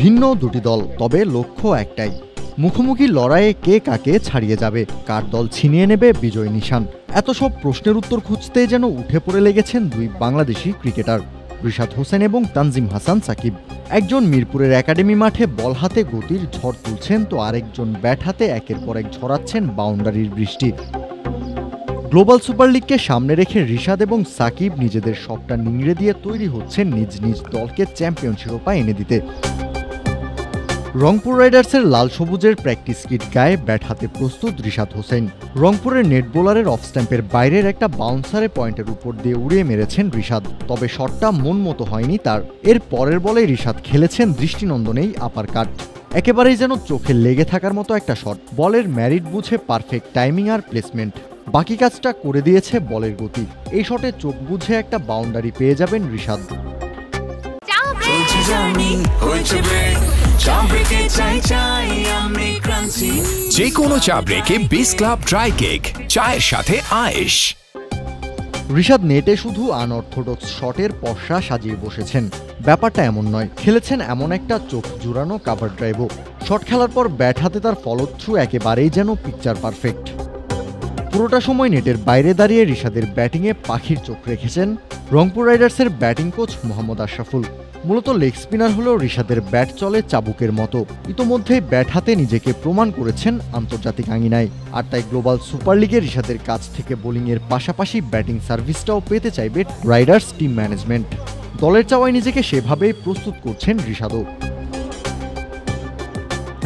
ভিন্ন দুটি দল, তবে লক্ষ্য একটাই। মুখোমুখি লড়াইয়ে কে কাকে ছাড়িয়ে যাবে, কার দল ছিনিয়ে নেবে বিজয় নিশান, এত সব প্রশ্নের উত্তর খুঁজতে যেন উঠে পড়ে লেগেছেন দুই বাংলাদেশি ক্রিকেটার রিশাদ হোসেন এবং তানজিম হাসান সাকিব। একজন মিরপুরের একাডেমি মাঠে বল হাতে গতির ঝড় তুলছেন, তো আরেকজন ব্যাট হাতে একের পর এক ঝরাচ্ছেন বাউন্ডারির বৃষ্টি। গ্লোবাল সুপার লিগকে সামনে রেখে রিশাদ এবং সাকিব নিজেদের সবটা নিংড়ে দিয়ে তৈরি হচ্ছেন নিজ নিজ দলকে চ্যাম্পিয়ন শিরোপা এনে দিতে। রংপুর রাইডার্সের লাল সবুজের প্র্যাকটিস কিট গায়ে ব্যাট হাতে প্রস্তুত রিশাদ হোসেন। রংপুরের নেট বোলারের অফ স্ট্যাম্পের বাইরের একটা বাউন্সারে পয়েন্টের উপর দিয়ে উড়িয়ে মেরেছেন রিশাদ, তবে শটটা মন মতো হয়নি তার। এর পরের বলে রিশাদ খেলেছেন দৃষ্টিনন্দনেই আপার কাট, একেবারেই যেন চোখে লেগে থাকার মতো একটা শট। বলের ম্যারিট বুঝে পারফেক্ট টাইমিং আর প্লেসমেন্ট, বাকি কাজটা করে দিয়েছে বলের গতি। এই শটে চোখ বুঝে একটা বাউন্ডারি পেয়ে যাবেন রিশাদ। যে কোনো চা ব্রেকে বিস ক্লাব ড্রাই কেক, চায়ের সাথে আয়েশ। রিশাদ নেটে শুধু আনঅর্থোডক্স শটের পসরা সাজিয়ে বসেছেন, ব্যাপারটা এমন নয়। খেলেছেন এমন একটা চোখ জুড়ানো কাভার ড্রাইভও। শট খেলার পর ব্যাট হাতে তার ফলো থ্রু একেবারেই যেন পিকচার পারফেক্ট। পুরোটা সময় নেটের বাইরে দাঁড়িয়ে রিশাদের ব্যাটিংয়ে পাখির চোখ রেখেছেন রংপুর রাইডার্সের ব্যাটিং কোচ মোহাম্মদ আশরাফুল। মূলত লেগ স্পিনার হলেও রিশাদের ব্যাট চলে চাবুকের মতো। ইতোমধ্যেই ব্যাট হাতে নিজেকে প্রমাণ করেছেন আন্তর্জাতিক আঙিনায়, আর তাই গ্লোবাল সুপার লিগে রিশাদের কাছ থেকে বোলিংয়ের পাশাপাশি ব্যাটিং সার্ভিসটাও পেতে চাইবে রাইডার্স টিম ম্যানেজমেন্ট। দলের চাওয়ায় নিজেকে সেভাবেই প্রস্তুত করছেন রিশাদও।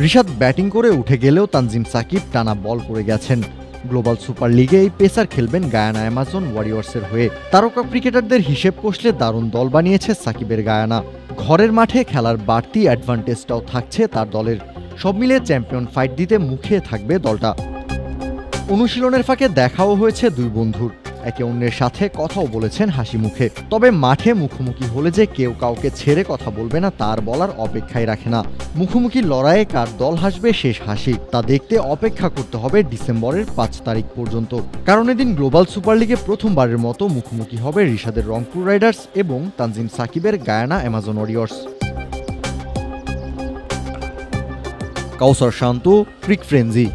রিশাদ ব্যাটিং করে উঠে গেলেও তানজিম সাকিব টানা বল করে গেছেন। গ্লোবাল সুপার লিগে এই পেসার খেলবেন গায়ানা অ্যামাজন ওয়ারিয়র্সের হয়ে। তারকা ক্রিকেটারদের হিসেব কষলে দারুণ দল বানিয়েছে সাকিবের গায়ানা। ঘরের মাঠে খেলার বাড়তি অ্যাডভান্টেজটাও থাকছে তার দলের। সব মিলে চ্যাম্পিয়ন ফাইট দিতে মুখিয়ে থাকবে দলটা। অনুশীলনের ফাঁকে দেখাও হয়েছে দুই বন্ধুর, একে অন্যের সাথে কথাও বলেছেন হাসি মুখে। তবে মাঠে মুখোমুখি হলে যে কেউ কাউকে ছেড়ে কথা বলবে না তার বলার অপেক্ষাই রাখে না। মুখোমুখি লড়াইয়ে কার দল হাসবে শেষ হাসি, তা দেখতে অপেক্ষা করতে হবে ডিসেম্বরের 5 তারিখ পর্যন্ত। কারণ এদিন গ্লোবাল সুপার লিগে প্রথমবারের মতো মুখোমুখি হবে রিশাদের রংপুর রাইডার্স এবং তানজিম সাকিবের গায়ানা অ্যামাজন ওয়ারিয়র্স। কাউসার শান্ত, ক্রিক ফ্রেঞ্জি।